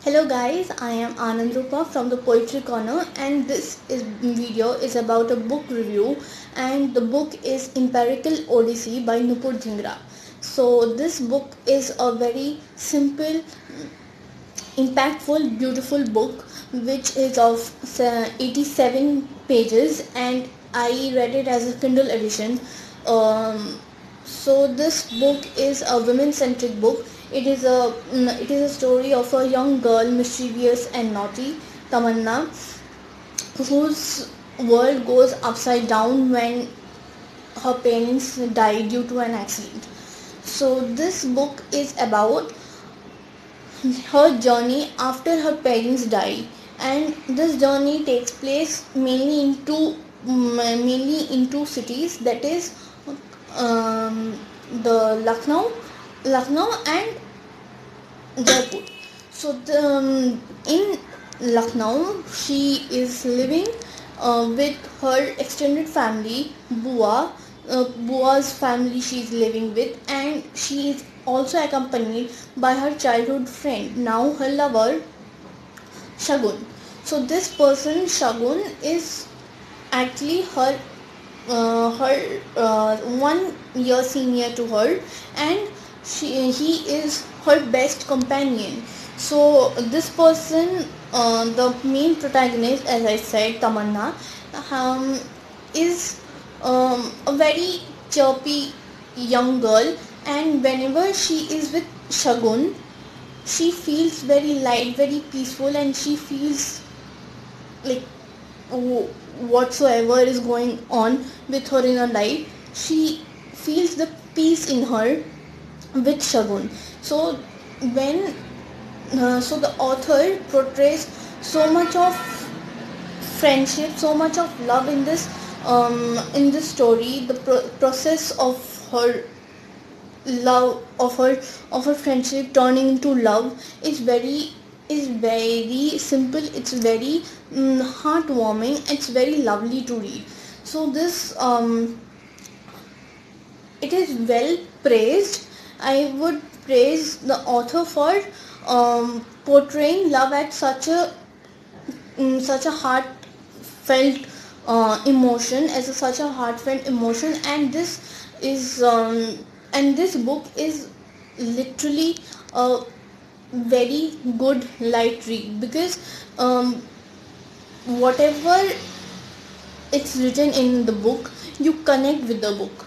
Hello guys, I am Anand Rupa from the Poetry Corner, and video is about a book review, and the book is Empirical Odyssey by Nupur Dhingra. So this book is a very simple, impactful, beautiful book which is of 87 pages, and I read it as a Kindle edition. So this book is a women-centric book. It is a story of a young girl, mischievous and naughty, Tamanna, whose world goes upside down when her parents die due to an accident. So this book is about her journey after her parents die, and this journey takes place mainly in two cities, that is the Lucknow and Jaipur. So in Lucknow, she is living with her extended family, Bua's family she is living with, and she is also accompanied by her childhood friend, now her lover, Shagun. So this person, Shagun, is actually her 1 year senior to her, and he is her best companion. So this person, the main protagonist, as I said, Tamanna, is a very chirpy young girl, and whenever she is with Shagun, she feels very light, very peaceful, and she feels like whatsoever is going on with her in her life, she feels the peace in her with Shagun. So when so the author portrays so much of friendship, so much of love in this story. The process of her love, of her friendship turning into love is very simple. It's very heartwarming. It's very lovely to read. So this it is well praised. I would praise the author for portraying love at such a heartfelt emotion, such a heartfelt emotion, and this book is literally a very good light read, because whatever it's written in the book, you connect with the book.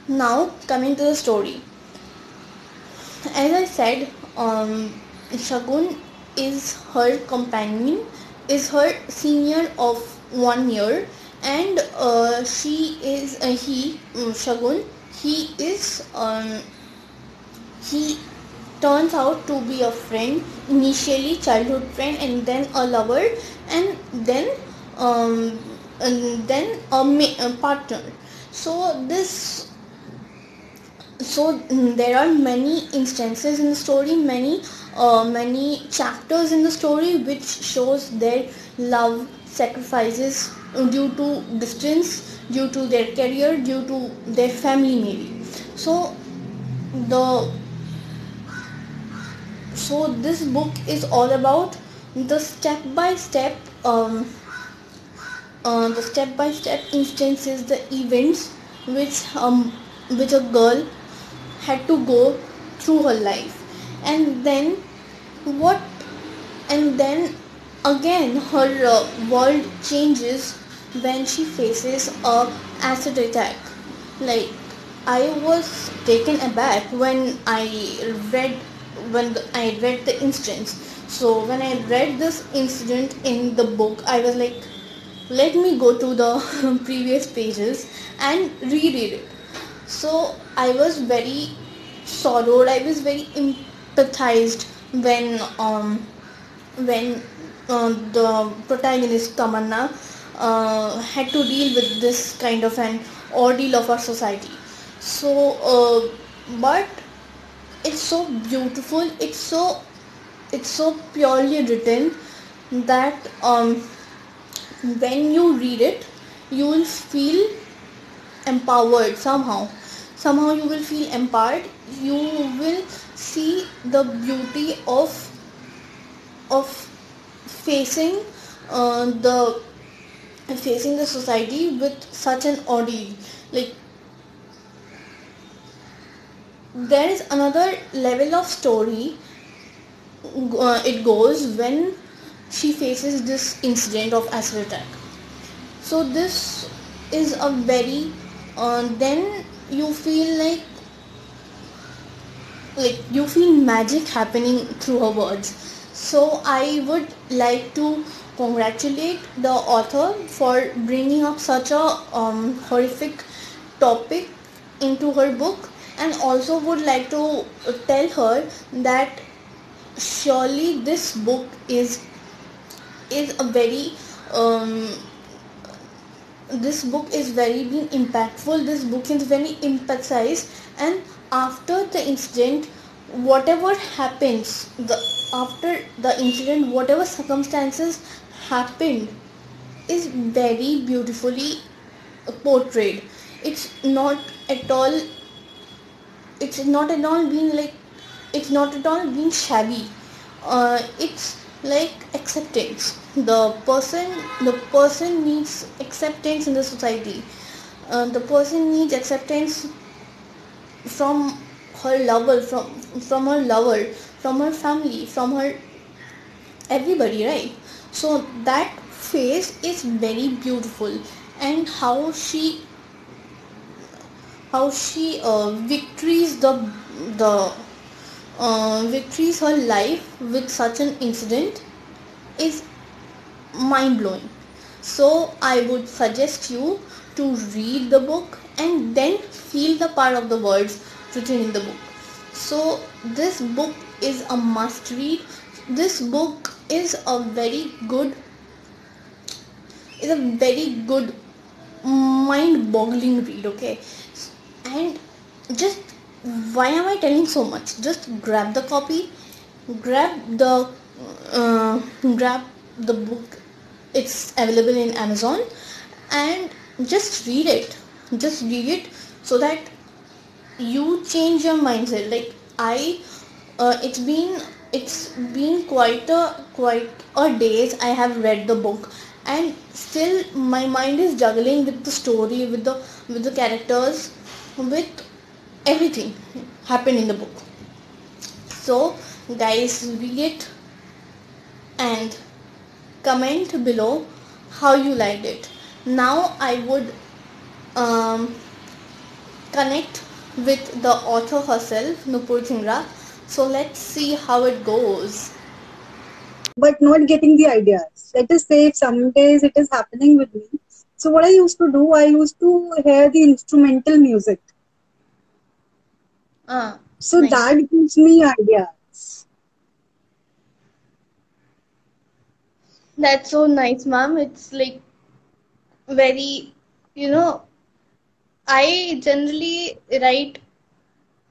Now coming to the story, as I said, Shagun is her companion, is her senior of 1 year, and Shagun, he turns out to be a friend, initially childhood friend, and then a lover, and then a partner. There are many instances in the story, many chapters in the story which shows their love sacrifices due to distance, due to their career, due to their family maybe. So the so this book is all about the step by step instances, the events which a girl had to go through her life, and then what and then again her world changes when she faces a acid attack. Like, I was taken aback when I read the instance. So when I read this incident in the book, I was like, let me go to the previous pages and reread it. So I was very sorrowed, I was very empathized when the protagonist Tamanna had to deal with this kind of an ordeal of our society. So but it's so beautiful, it's so purely written that when you read it, you will feel empowered somehow you will feel empowered. You will see the beauty of of facing the society with such an ordeal. Like, there is another level of story it goes when she faces this incident of acid attack. So this is a very then you feel like you feel magic happening through her words. So I would like to congratulate the author for bringing up such a horrific topic into her book, and also would like to tell her that surely this book is a very um, this book is very being impactful. This book is very emphasized, and after the incident, whatever happens, after the incident, whatever circumstances happened is very beautifully portrayed. It's not at all. It's not at all being like. It's not at all being shabby. It's like acceptance. The person needs acceptance in the society. The person needs acceptance from her lover, from her lover, from her family, from her everybody, right? So that phase is very beautiful, and how she victories the victories her life with such an incident is mind blowing. So I would suggest you to read the book and then feel the part of the words written in the book. So this book is a must read. This book is a very good mind boggling read, okay? And just, why am I telling so much? Just grab the copy, grab the uh, grab the book. It's available in Amazon, and just read it. Just read it so that you change your mindset. Like, it's been quite a days I have read the book, and still my mind is juggling with the story, with the characters, with everything happened in the book. So guys, read it and comment below how you liked it. Now I would um, connect with the author herself, Nupur Chingra. So let's see how it goes. But not getting the ideas. Let us say if some days it is happening with me. So what I used to do, I used to hear the instrumental music. So Nice. that gives me ideas. That's so nice, ma'am. It's like very, you know, I generally write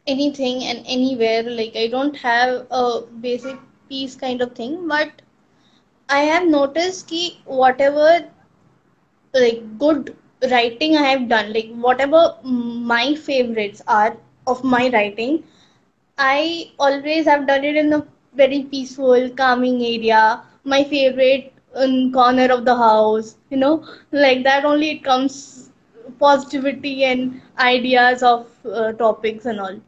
anything and anywhere. Like, I don't have a basic piece kind of thing, but I have noticed ki whatever like good writing I have done, like whatever my favorites are of my writing, I always have done it in a very peaceful, calming area. My favorite corner of the house, like that only it comes positivity and ideas of topics and all.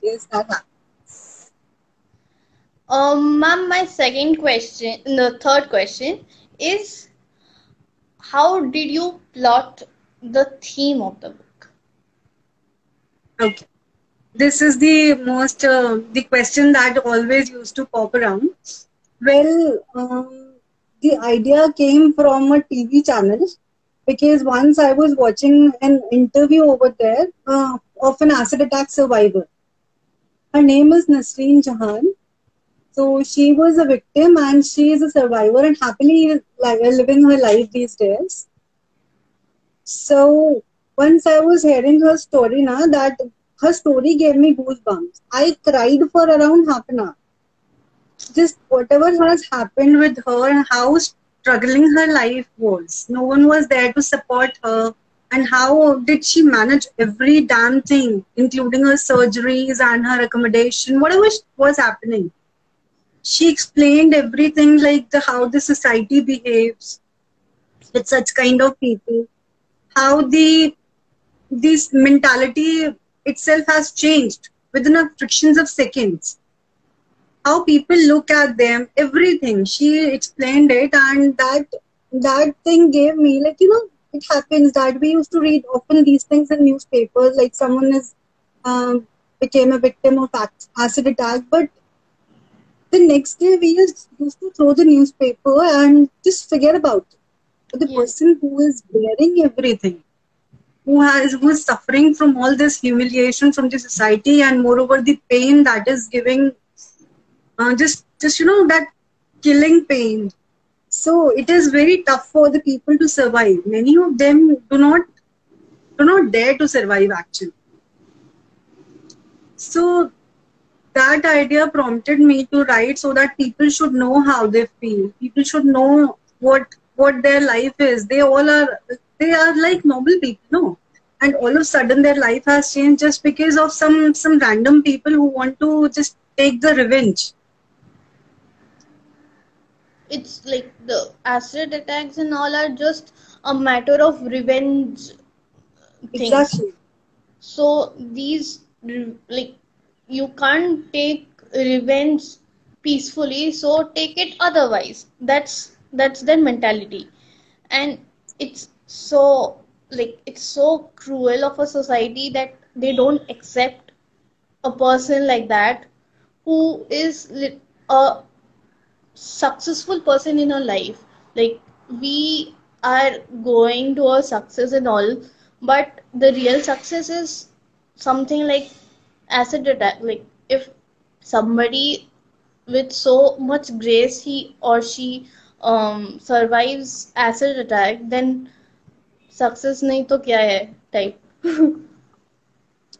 Yes, that happens. Ma'am, my second question, the third question is, how did you plot the theme of the book? Okay. This is the most the question that always used to pop around. Well, the idea came from a TV channel because once I was watching an interview over there of an acid attack survivor. Her name is Nasreen Jahan. So she was a victim and she is a survivor and happily living her life these days. So once I was hearing her story now, that her story gave me goosebumps. I cried for around half an hour. Just whatever has happened with her and how struggling her life was. No one was there to support her. And how did she manage every damn thing, including her surgeries and her accommodation, whatever was happening. She explained everything like how the society behaves with such kind of people, how this mentality itself has changed within a frictions of seconds, how people look at them, everything. She explained it, and that thing gave me like, it happens that we used to read often these things in newspapers, like someone is became a victim of acid attack, but the next day we used to throw the newspaper and just forget about it. But the Yes. person who is bearing everything, who is suffering from all this humiliation from the society, and moreover the pain that is giving, just that killing pain. So it is very tough for the people to survive. Many of them do not dare to survive actually. So that idea prompted me to write, so that people should know how they feel. People should know what their life is. They are like normal people, no? And all of a sudden their life has changed just because of some random people who want to just take the revenge. It's like the acid attacks and all are just a matter of revenge things. Exactly. So like you can't take revenge peacefully, so take it otherwise. That's their mentality. And it's so, like, it's so cruel of a society that they don't accept a person like that, who is a successful person in our life. Like, we are going to a success and all, but the real success is something like acid attack. Like, if somebody with so much grace, he or she survives acid attack, then success nahi to kya hai type.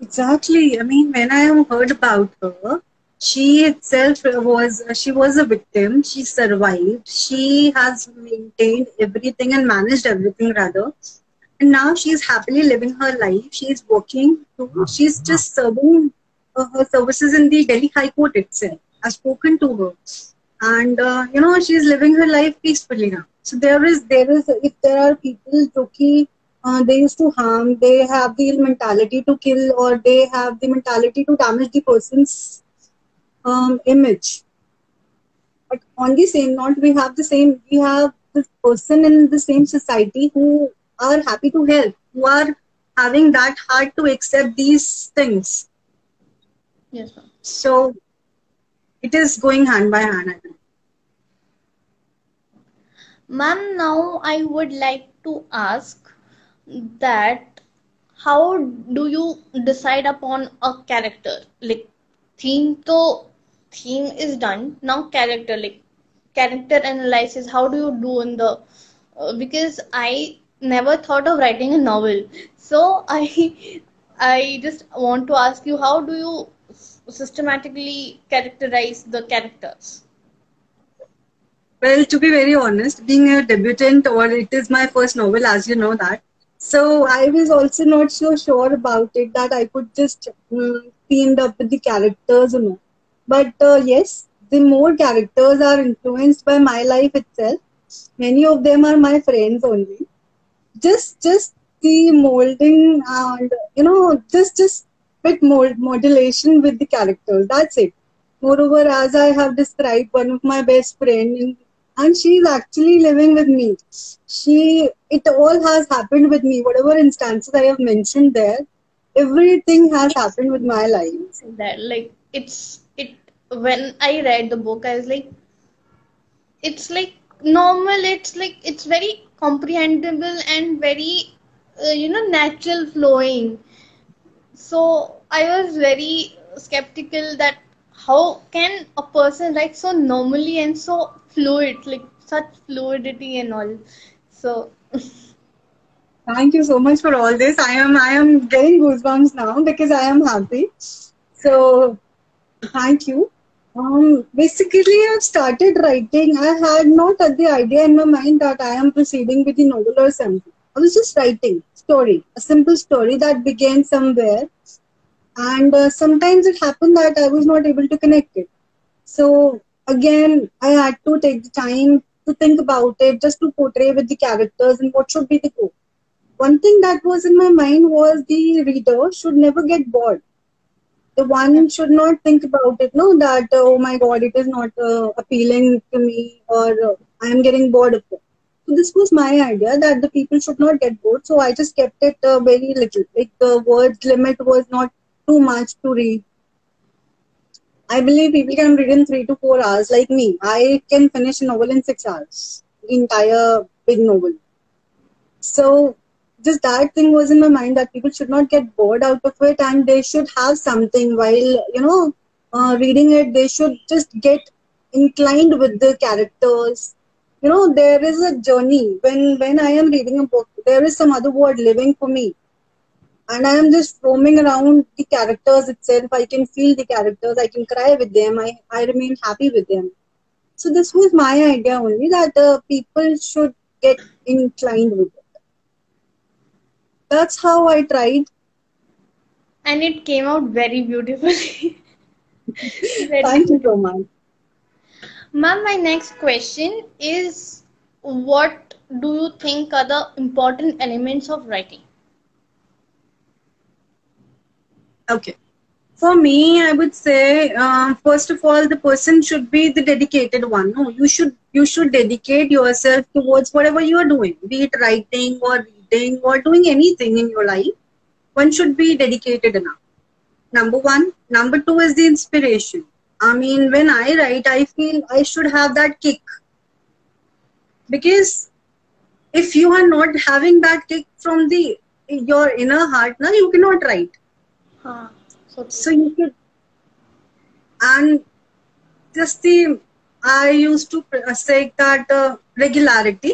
Exactly. I mean, when I have heard about her, she was a victim. She survived. She has maintained everything and managed everything rather. And now she's happily living her life. She's working too. She's just serving her services in the Delhi High Court itself. I've spoken to her, and she's living her life peacefully now. So there is if there are people they used to harm, they have the mentality to kill, or they have the mentality to damage the person's image. But on the same note, we have this person in the same society who are happy to help, who are having that heart to accept these things. Yes, ma'am. So it is going hand by hand, I think. Ma'am, now I would like to ask that how do you decide upon a character? Like, theme to theme is done. Now character, like character analysis, how do you do in the because I never thought of writing a novel. So I just want to ask you, how do you systematically characterize the characters? Well, to be very honest, being a debutant, or it is my first novel, as you know that. So I was also not so sure about it that I could just teamed up with the characters or no. But yes, the more characters are influenced by my life itself. Many of them are my friends only. Just the molding, and just bit modulation with the characters. That's it. Moreover, as I have described, one of my best friend, and she's actually living with me. It all has happened with me. Whatever instances I have mentioned there, everything has happened with my life. That, like, it when I read the book, I was like, it's like normal, it's like it's very comprehensible and very natural flowing. So I was very skeptical that how can a person write so normally and so fluid, like such fluidity and all. So Thank you so much for all this. I am getting goosebumps now because I am happy. So thank you. Basically, I've started writing. I had not had the idea in my mind that I am proceeding with the novel or something. I was just writing story, a simple story that began somewhere, and sometimes it happened that I was not able to connect it. So again, I had to take the time to think about it, just to portray with the characters and what should be the goal. One thing that was in my mind was the reader should never get bored. The one should not think about it, no, that oh my god, it is not appealing to me, or I am getting bored of it. So this was my idea, that the people should not get bored. So I just kept it very little. Like the words limit was not too much to read. I believe people can read in 3 to 4 hours. Like me, I can finish a novel in 6 hours, the entire big novel. So just that thing was in my mind, that people should not get bored out of it, and they should have something while reading it. They should just get inclined with the characters. There is a journey when I am reading a book. There is some other world living for me, and I am just roaming around the characters itself. I can feel the characters. I can cry with them. I remain happy with them. So this was my idea only, that people should get inclined with it. That's how I tried. And it came out very beautifully. Very Thank you beautiful. so much. Ma'am, my next question is, what do you think are the important elements of writing? Okay. For me, I would say, first of all, the person should be the dedicated one. No, you should dedicate yourself towards whatever you are doing, be it writing or reading or doing anything in your life. One should be dedicated enough. Number one. Number two is the inspiration. I mean, when I write, I feel I should have that kick, because if you are not having that kick from your inner heart, now you cannot write. Huh. So So you should, and just the I used to say that regularity,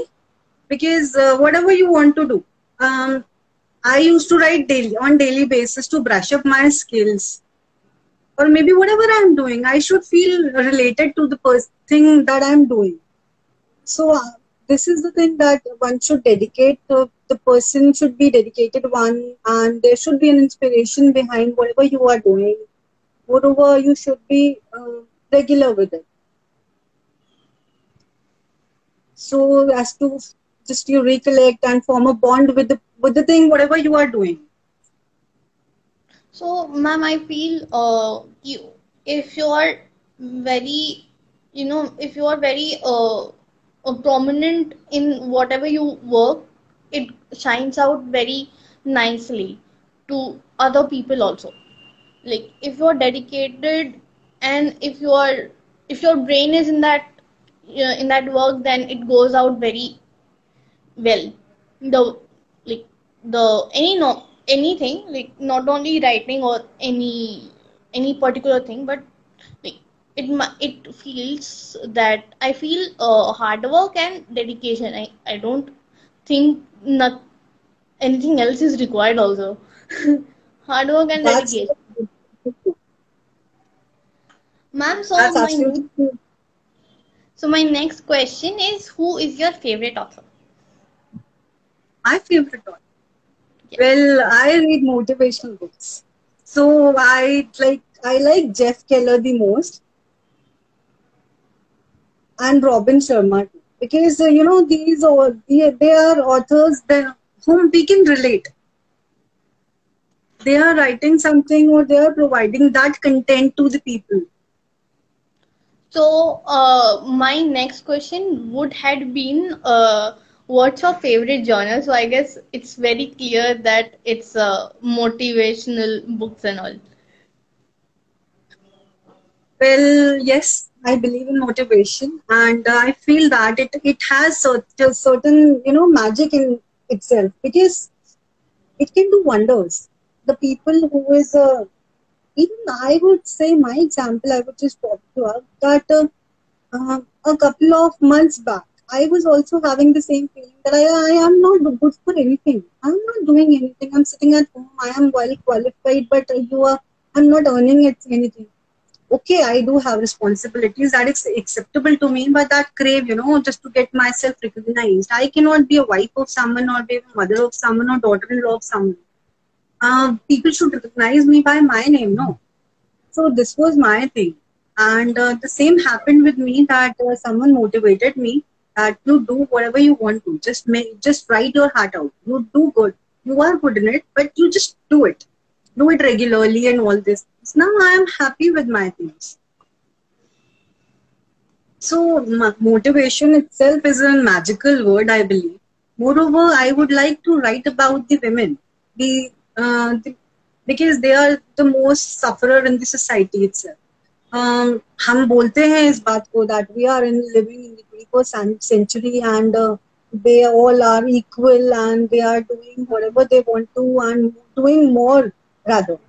because whatever you want to do, I used to write daily, on daily basis, to brush up my skills, or maybe whatever I'm doing, I should feel related to the thing that I'm doing. So this is the thing that one should dedicate. The person should be dedicated one, and there should be an inspiration behind whatever you are doing. Moreover, you should be regular with it. So as to just you recollect and form a bond with the thing, whatever you are doing. So, ma'am, I feel if you are very, if you are very prominent in whatever you work, it shines out very nicely to other people also. Like if you are dedicated, and if your brain is in that work, then it goes out very well. The like the any no anything, like not only writing or any particular thing, but like it feels that I feel hard work and dedication. I don't think not anything else is required also. Hard work and That's dedication. Ma'am, that's absolutely true. so my next question is, who is your favorite author? My favorite one. Yes. Well, I read motivational books. So I like Jeff Keller the most, and Robin Sharma too. Because these are they are authors that whom we can relate. They are writing something, or they are providing that content to the people. So, my next question would have been, what's your favorite genre? So, I guess it's very clear that it's motivational books and all. Well, yes, I believe in motivation, and I feel that it has certain magic in itself, because it can do wonders. The people who is even I would say, my example, I would just talk to her that a couple of months back, I was also having the same feeling that I am not good for anything. I'm not doing anything. I'm sitting at home. I am well qualified, but I'm not earning it anything. Okay, I do have responsibilities that is acceptable to me, but that crave, just to get myself recognized. I cannot be a wife of someone, or be a mother of someone, or daughter-in-law of someone. People should recognize me by my name, no? So this was my thing. And the same happened with me, that someone motivated me that you do whatever you want to. Just write your heart out. You do good. You are good in it, but you just do it. Do it regularly and all this. Now I am happy with my things. So motivation itself is a magical word, I believe. Moreover, I would like to write about the women, the because they are the most sufferer in the society itself. हम बोलते हैं इस बात को that we are living in the 21st century, and they all are equal and they are doing whatever they want to and doing more rather.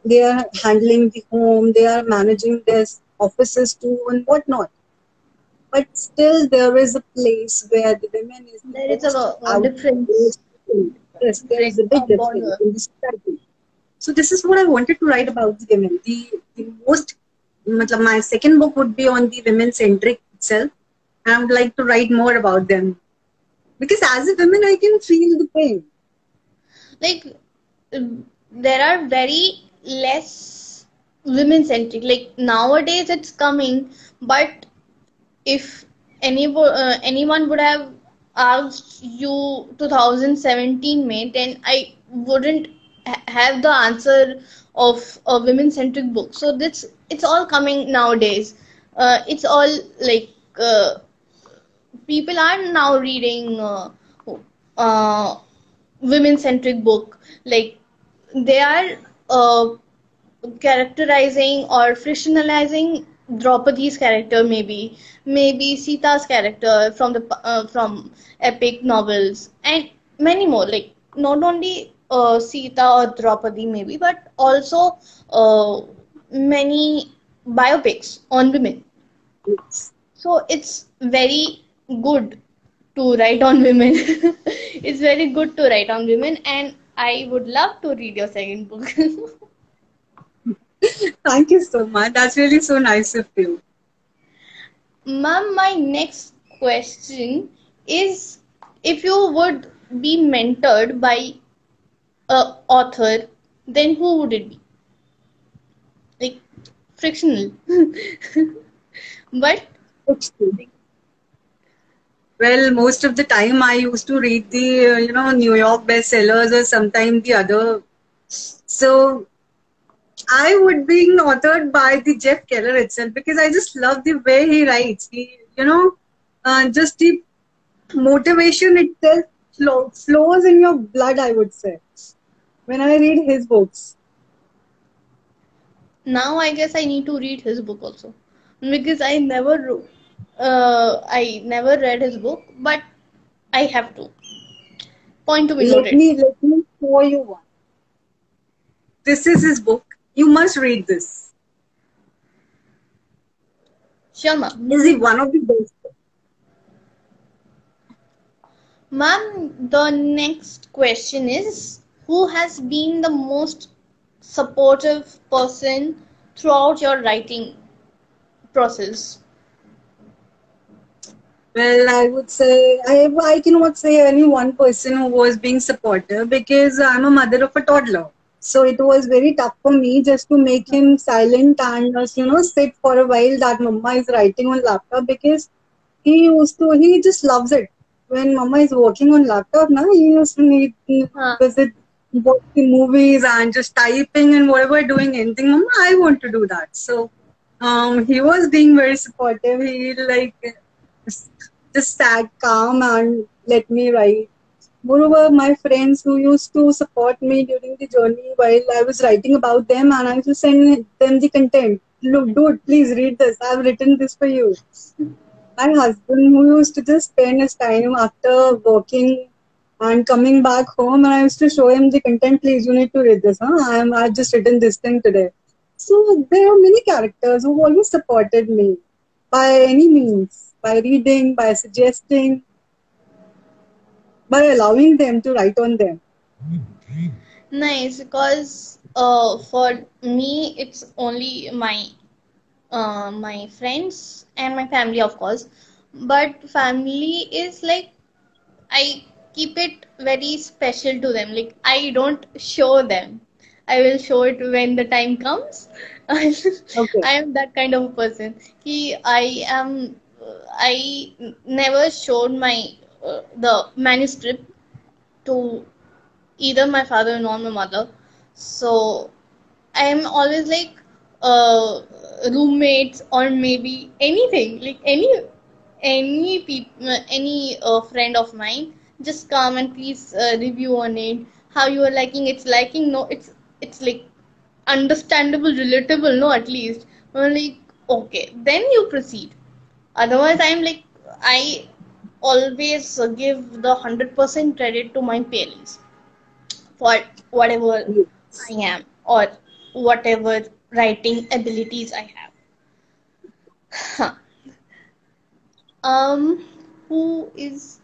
They are handling the home, they are managing their offices too and whatnot. But still there is a place where the women is the There is most a difference. yes, there is a big difference in the society. So this is what I wanted to write about the women. The most, my second book would be on the women centric itself. And I would like to write more about them. Because as a woman, I can feel the pain. Like, there are very less women centric. Like, nowadays it's coming, but if anyone would have asked you 2017 May, then I wouldn't have the answer of a women centric book. So this it's all coming nowadays. It's all like people are now reading uh, women centric book. Like they are characterizing or fictionalizing Draupadi's character, maybe Sita's character from the from epic novels, and many more. Like not only Sita or Draupadi, maybe, but also many biopics on women. Yes. So it's very good to write on women. It's very good to write on women, and I would love to read your second book. Thank you so much. That's really so nice of you. Ma'am, my next question is, if you would be mentored by a author, then who would it be? Like frictional. But Well, most of the time I used to read the, New York bestsellers or sometimes the other. So I would be authored by the Jeff Keller itself because I just love the way he writes. Just the motivation itself flows in your blood, I would say, when I read his books. now I guess I need to read his book also, because I never read his book, but I have to. Point to be noted. Let me show you one. This is his book. You must read this. Sure, ma'am. Is he one of the best? Ma'am, the next question is, who has been the most supportive person throughout your writing process? Well, I would say I cannot say any one person who was being supportive because I'm a mother of a toddler. So it was very tough for me just to make him silent and sit for a while that Mama is writing on laptop, because he just loves it. When Mama is working on laptop, now he used to need to visit watching movies and just typing and whatever, doing anything. Mama, I want to do that. So he was being very supportive. He just sat calm and let me write. Moreover, my friends who used to support me during the journey while I was writing about them, and I used to send them the content. Look, dude, please read this. I've written this for you. My husband, who used to just spend his time after working and coming back home, and I used to show him the content. Please, you need to read this. I've just written this thing today. So there are many characters who always supported me by any means, by reading, by suggesting, by allowing them to write on them. Nice, because for me it's only my friends and my family, of course. But family is like, I keep it very special to them. Like I don't show them. I will show it when the time comes. I Okay. am that kind of a person. I never showed my the manuscript to either my father nor my mother. So I am always like roommates or maybe anything like any friend of mine just come and please review on it. How you are liking? It's liking? No, it's like understandable, relatable. No, at least I'm like okay, then you proceed. Otherwise, I'm like I always give the 100% credit to my parents for whatever I am or whatever writing abilities I have. Huh. Um, who is?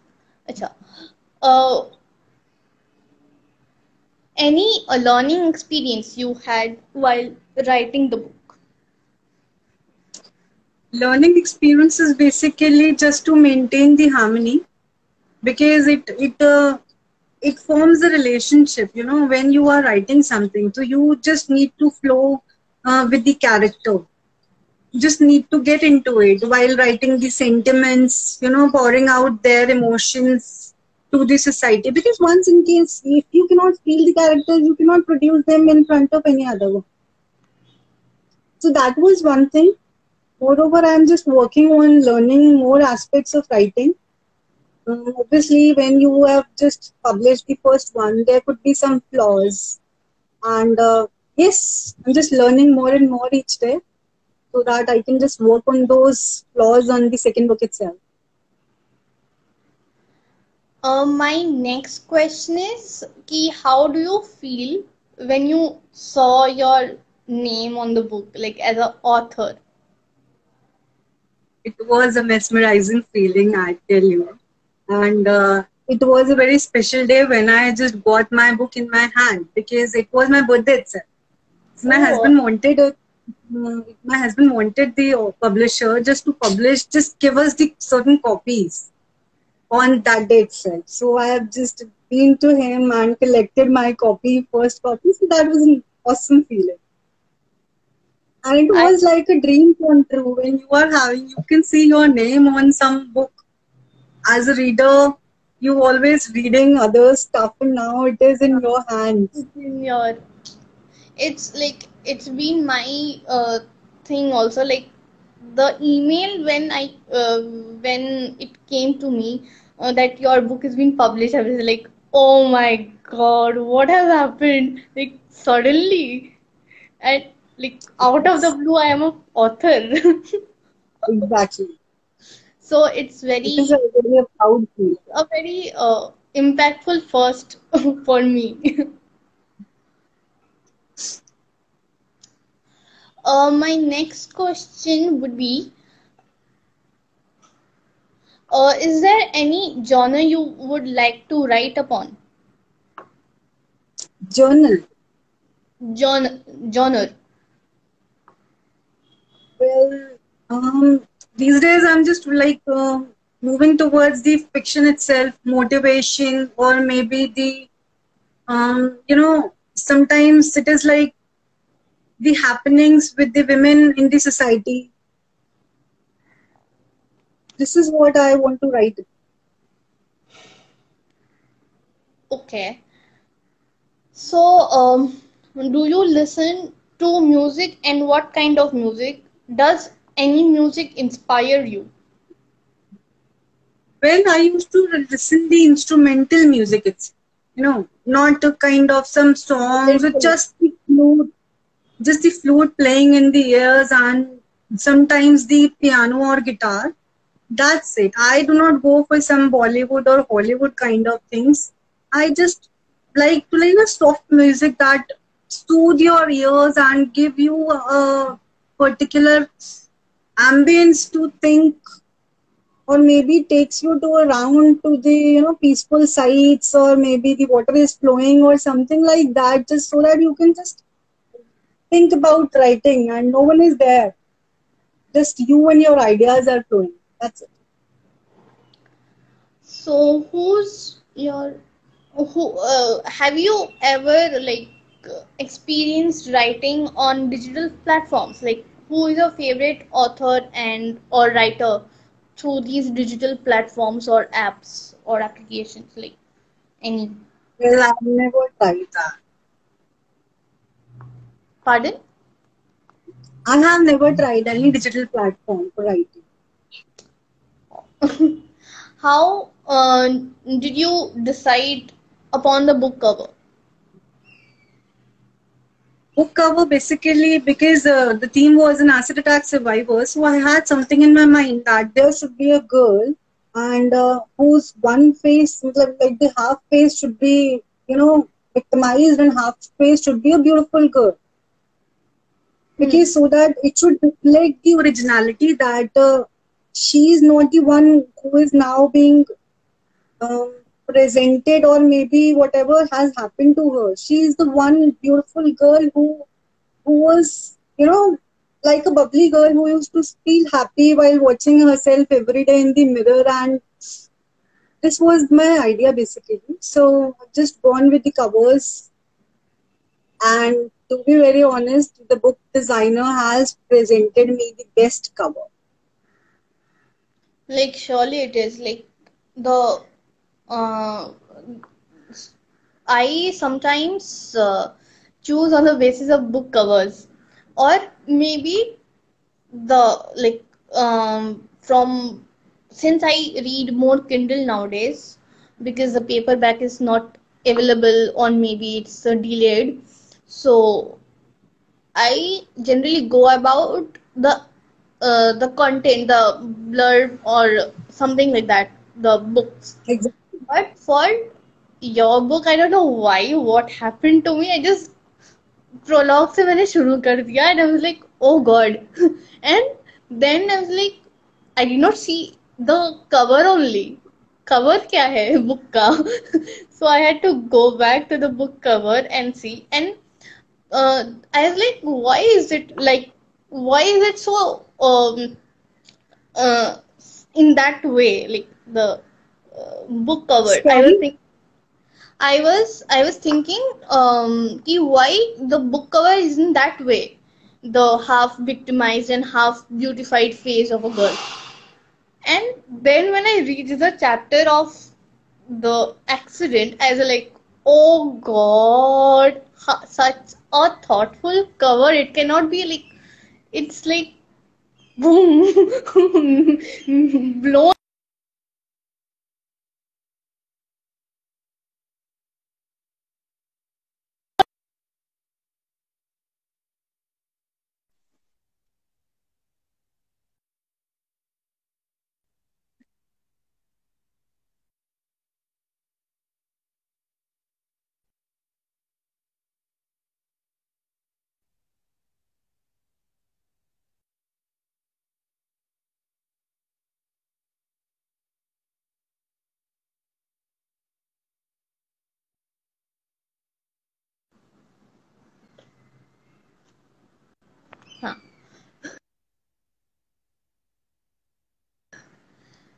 Acha. Uh, any learning experience you had while writing the book? Learning experience is basically just to maintain the harmony, because it forms a relationship, when you are writing something, so you just need to flow with the character. You just need to get into it while writing the sentiments, pouring out their emotions to the society, because once in case if you cannot feel the characters, you cannot produce them in front of any other one. So that was one thing. Moreover, I'm just working on learning more aspects of writing. Obviously, when you have just published the first one, there could be some flaws. And yes, I'm just learning more and more each day so that I can just work on those flaws on the second book itself. My next question is, ki, how do you feel when you saw your name on the book, like as an author? It was a mesmerizing feeling, I tell you. And it was a very special day when I just got my book in my hand, because it was my birthday itself. So Oh, my husband wanted the publisher just to publish, just give us the certain copies on that day itself. So I have just been to him and collected my first copy. So that was an awesome feeling. And it I was like a dream come true when you can see your name on some book. As a reader, you always reading other stuff, and now it is in your hands. it's in your it's like it's been my thing also like the email when it came to me that your book has been published. I was like, oh my god, what has happened, like suddenly, and like out of the Yes, blue I am a author. exactly. So it's It is a very proud feeling. a very impactful first for me. My next question would be, is there any genre you would like to write upon? Journal. Genre. Well, these days I'm just like moving towards the fiction itself, motivation, or maybe sometimes it is like the happenings with the women in the society. This is what I want to write. Okay. So, do you listen to music and what kind of music? Does any music inspire you? Well, I used to listen the instrumental music itself, not a kind of some songs with Literally. just the flute playing in the ears, and sometimes the piano or guitar. That's it. I do not go for some Bollywood or Hollywood kind of things. I just like to like a soft music that soothe your ears and give you a particular ambience to think, or maybe takes you to around to the peaceful sites, or maybe the water is flowing or something like that, just so that you can just think about writing and no one is there, just you and your ideas are flowing. That's it. So, who have you ever like? experienced writing on digital platforms? Like, who is your favorite author and or writer through these digital platforms or apps or applications? Like any? Well, I've never tried that. Pardon? I have never tried any digital platform for writing. How did you decide upon the book cover? Book cover basically because the theme was an acid attack survivor. So I had something in my mind that there should be a girl and whose one face, like the half face should be, victimized and half face should be a beautiful girl. Because Hmm. so that it should reflect the originality that she is not the one who is now being um, presented or maybe whatever has happened to her. She is the one beautiful girl who was, like a bubbly girl who used to feel happy while watching herself every day in the mirror. And this was my idea basically. So I've just gone with the covers. And to be very honest, the book designer has presented me the best cover. Like surely it is like the uh, I sometimes choose on the basis of book covers, or maybe the like from since I read more Kindle nowadays because the paperback is not available or maybe it's delayed. So I generally go about the content, the blurb or something like that, the books. Exactly. But for your book, I don't know why, what happened to me. I just prologue से मैंने शुरू कर दिया and I was like, oh God. And then I was like, I did not see the cover only. Cover क्या है book का? So I had to go back to the book cover and see. And I was like, why is it like, why is it so uh, in that way? Like the book cover. Scary. I was thinking कि why the book cover isn't that way, the half victimized and half beautified face of a girl. And then when I read the chapter of the accident, I was like, oh God, such a thoughtful cover. It cannot be like, it's like boom, blown. Huh.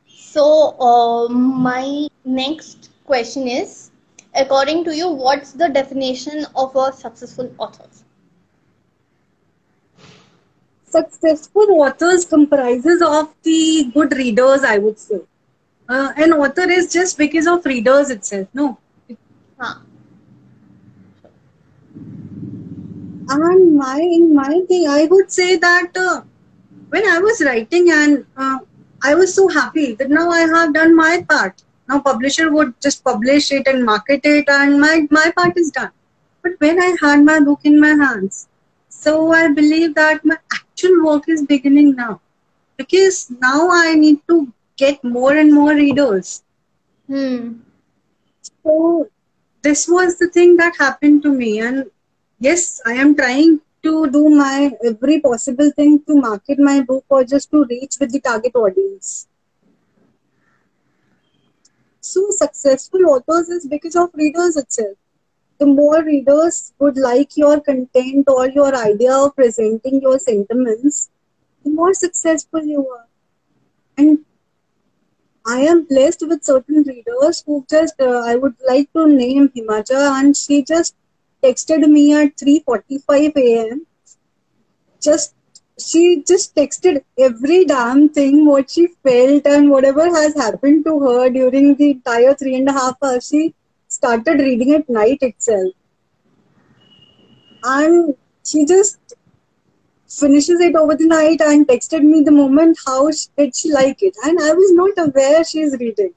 So, my next question is, according to you, what's the definition of a successful author? Successful authors comprises of the good readers, I would say. An author is just because of readers itself. No. Huh. And my thing, I would say that when I was writing and I was so happy that now I have done my part. Now publisher would just publish it and market it and my part is done. But when I had my book in my hands, so I believe that my actual work is beginning now. Because now I need to get more and more readers. Hmm. So this was the thing that happened to me. And yes, I am trying to do my every possible thing to market my book or just to reach with the target audience. So successful authors is because of readers itself. The more readers would like your content or your idea of presenting your sentiments, the more successful you are. And I am blessed with certain readers who just, I would like to name Himaja, and she just texted me at 3:45 a.m. Just she just texted every damn thing what she felt and whatever has happened to her during the entire 3.5 hours. She started reading at night itself, and she just finishes it over the night and texted me the moment did she like it, and I was not aware she's reading.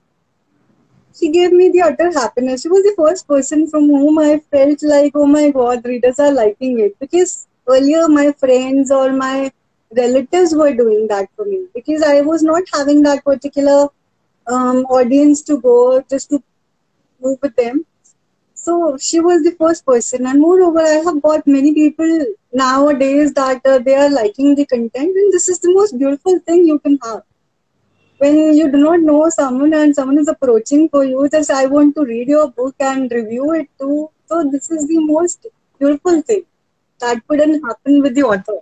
She gave me the utter happiness. She was the first person from whom I felt like, oh my god, readers are liking it. Because earlier my friends or my relatives were doing that for me. Because I was not having that particular audience to go just to move with them. So she was the first person. And moreover, I have got many people nowadays that they are liking the content. And this is the most beautiful thing you can have when you do not know someone and someone is approaching for you, just I want to read your book and review it too. So this is the most beautiful thing that couldn't happen with the author.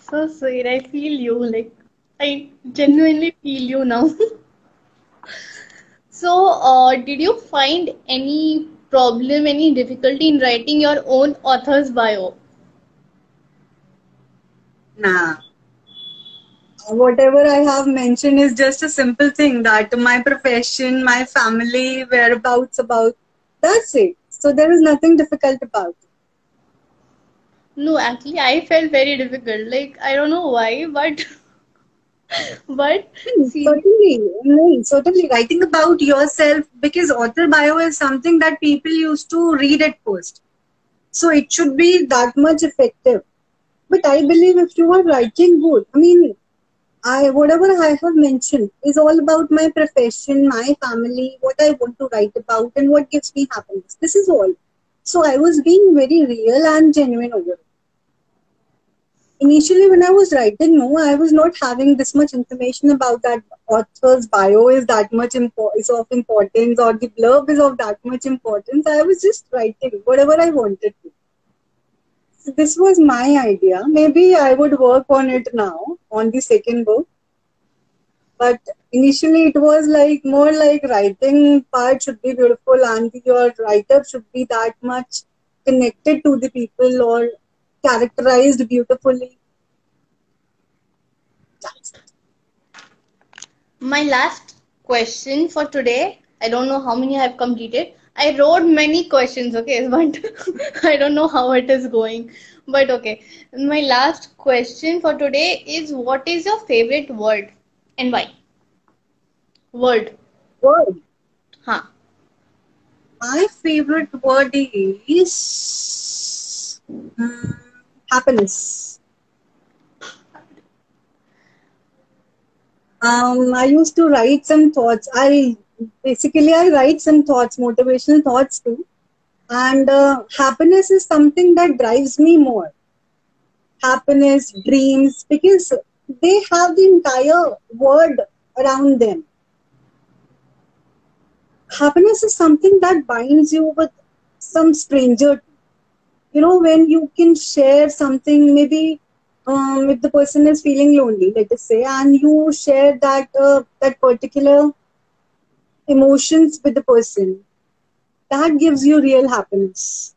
So sweet. I feel you. Like, I genuinely feel you now. So, did you find any problem, any difficulty in writing your own author's bio? Nah. Whatever I have mentioned is just a simple thing that my profession, my family, whereabouts about. That's it. So there is nothing difficult about it. No, actually, I felt very difficult. Like, I don't know why, but but see, Certainly, no, certainly writing about yourself because author bio is something that people used to read at first. So it should be that much effective. But I believe if you are writing good, I mean, I whatever I have mentioned is all about my profession, my family, what I want to write about, and what gives me happiness. This is all. So I was being very real and genuine over it. Initially, when I was writing, no, I was not having this much information about that author's bio is that much is of importance or the blurb is of that much importance. I was just writing whatever I wanted to. So this was my idea. Maybe I would work on it now on the second book. But initially, it was like more like writing part should be beautiful and your write-up should be that much connected to the people or characterized beautifully. That's it. my last question for today. I don't know how many I have completed. I wrote many questions, okay, but I don't know how it is going. But okay, my last question for today is what is your favorite word and why? Word. Word. Huh. My favorite word is happiness. I used to write some thoughts. I write some thoughts, motivational thoughts too. And happiness is something that drives me more. Happiness, dreams, because they have the entire world around them. Happiness is something that binds you with some stranger. You know, when you can share something, maybe if the person is feeling lonely, let us say, and you share that particular emotions with the person, that gives you real happiness.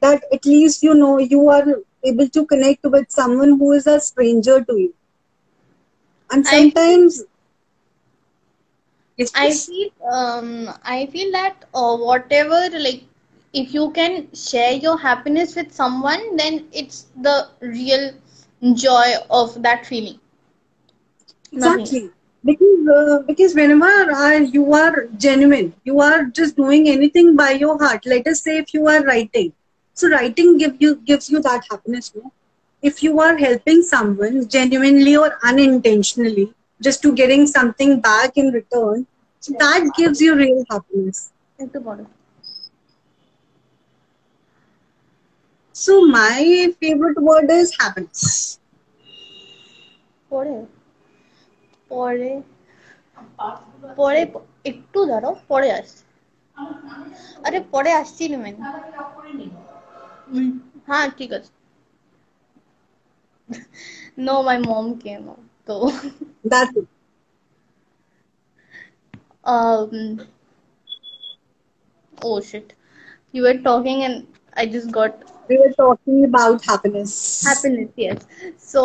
That at least you know you are able to connect with someone who is a stranger to you. And I sometimes, yes, I please. feel I feel that whatever, like, if you can share your happiness with someone, then it's the real joy of that feeling. Nothing. Exactly. Because whenever you are genuine, you are just doing anything by your heart. Let us say if you are writing, so writing gives you that happiness. No? If you are helping someone genuinely or unintentionally, just to getting something back in return, so that gives you real happiness. একটু বলো। So my favorite word is happiness. পরে পরে পরে একটু দাঁড়াও, পরে আসছি। আরে পরে আসছি না মানে। হ্যাঁ ঠিক আছে। No, my mom came out. So That's it. um oh shit. You were talking and I just got We were talking about happiness. happiness. Yes. So,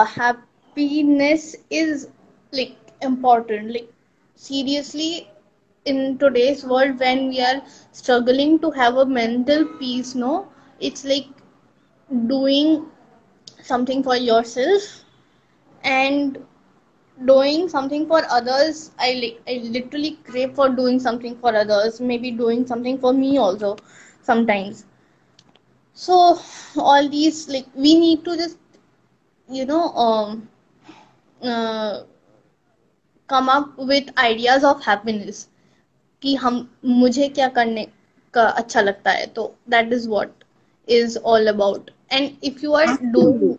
happiness is like important. Like seriously, in today's world, when we are struggling to have a mental peace, no, it's like doing something for yourself and doing something for others. I literally crave for doing something for others, maybe doing something for me also sometimes. So all these, like, we need to just, you know um uh, come up with ideas of happiness कि हम मुझे क्या करने का अच्छा लगता है, तो that is what is all about. And Absolutely.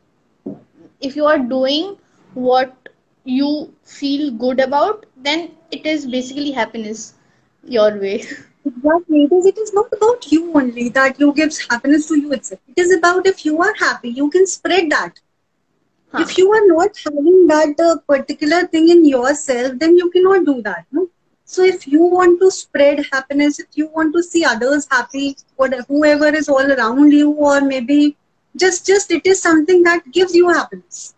if you are doing what you feel good about, then it is basically happiness your way. Exactly. It is not about you only that you gives happiness to you itself. It is about if you are happy, you can spread that. Huh. If you are not having that particular thing in yourself, then you cannot do that. No? So if you want to spread happiness, if you want to see others happy, whoever is all around you, or maybe just it is something that gives you happiness.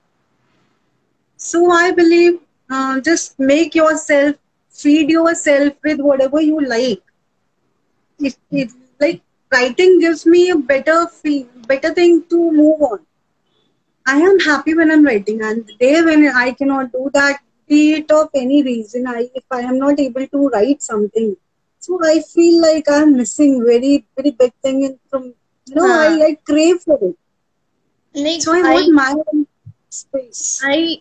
So I believe just make yourself, feed yourself with whatever you like. It like writing gives me a better thing to move on. I am happy when I'm writing, and the day when I cannot do that, be it of any reason, if I am not able to write something, so I feel like I'm missing very very big thing from Huh. I crave for it. Like So I want my own space. I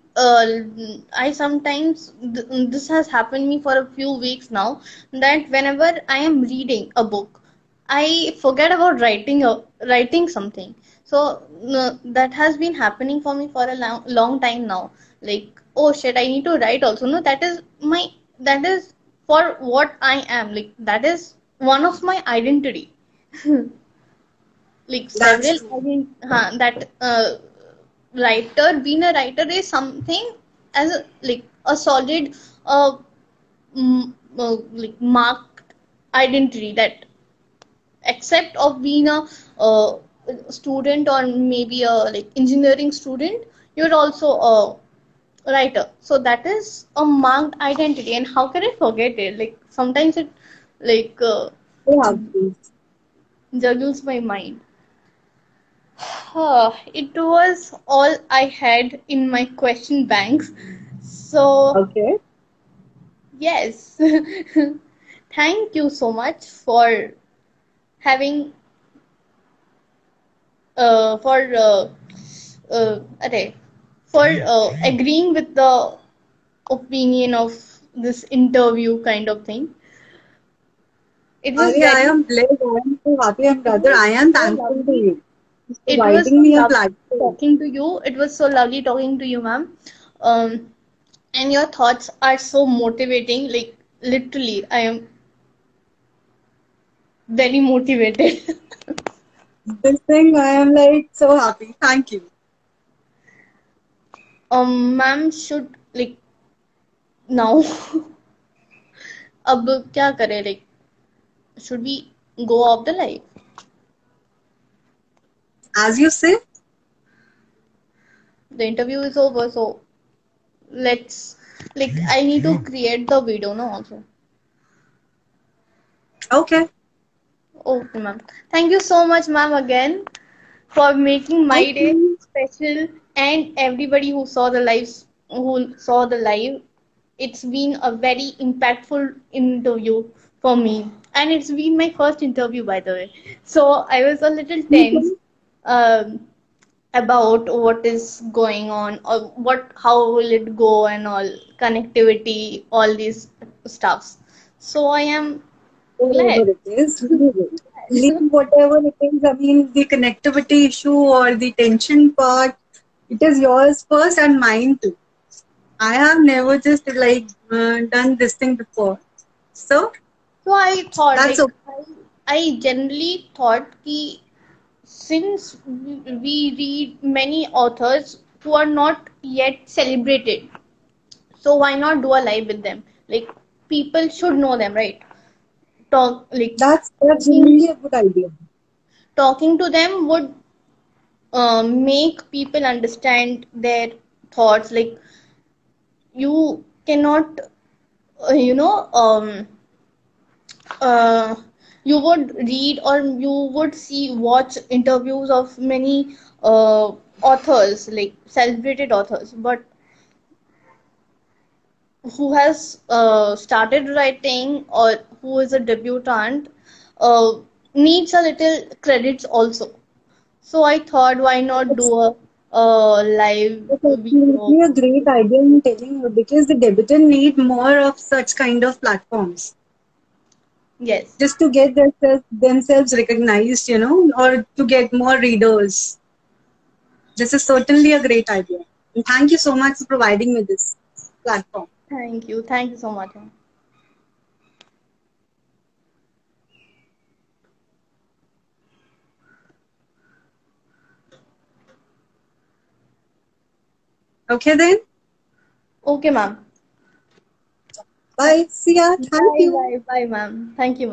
sometimes this has happened me for a few weeks now, that whenever I am reading a book, I forget about writing something. So that has been happening for me for a long time now. Like, oh shit, I need to write also. No, that is for what I am. Like, that is one of my identity. Like That's several, true. I mean, that being a writer is something as a solid, uh, like marked identity, that except of being a uh, student or maybe a like engineering student, you're also a writer. So that is a marked identity, and how can I forget it? Like sometimes it like Yeah, please. juggles my mind. It was all I had in my question banks. So, Okay. yes, thank you so much for having, for, array, for agreeing with the opinion of this interview kind of thing. It was I very, am blessed. I am so happy, and it brother, was I am so thankful to lovely. you for It was so providing me a lovely platform. talking to you. It was so lovely talking to you, ma'am. And your thoughts are so motivating. Like literally, I am very motivated. This thing, I am like so happy. Thank you. Ma'am should like now. अब क्या करें? Like, should we go off the live? As you say, The interview is over, so let's, like, I need to create the video, no, also. okay. Okay, ma'am. Thank you so much, ma'am, again for making my day Okay. special, and everybody who saw the live. It's been a very impactful interview for me, and it's been my first interview, by the way. So I was a little tense Okay. um, about what is going on, or how will it go, and all connectivity, all these stuffs. So I am glad. Whatever it is, leave it. Leave whatever it is. I mean, the connectivity issue or the tension part, it is yours first and mine too. I have never just like done this thing before. So So I thought, that's like, okay. I generally thought ki since we read many authors who are not yet celebrated, so why not do a live with them? Like people should know them, right? talk like That's really a good idea. talking to them would make people understand their thoughts. Like you cannot you know uh, you would read or you would watch interviews of many authors, like celebrated authors, but who has started writing or who is a debutant uh, needs a little credits also. So I thought, why not do It's, a live it's video? absolutely a great idea, I'm telling you, because the debutant need more of such kind of platforms Yes. just to get themselves recognized, or to get more readers. This is certainly a great idea. And thank you so much for providing me this platform. Thank you. Thank you so much. Okay then. Okay, ma'am. Bye. See ya. Thank Bye, you. bye, bye, ma'am. Thank you.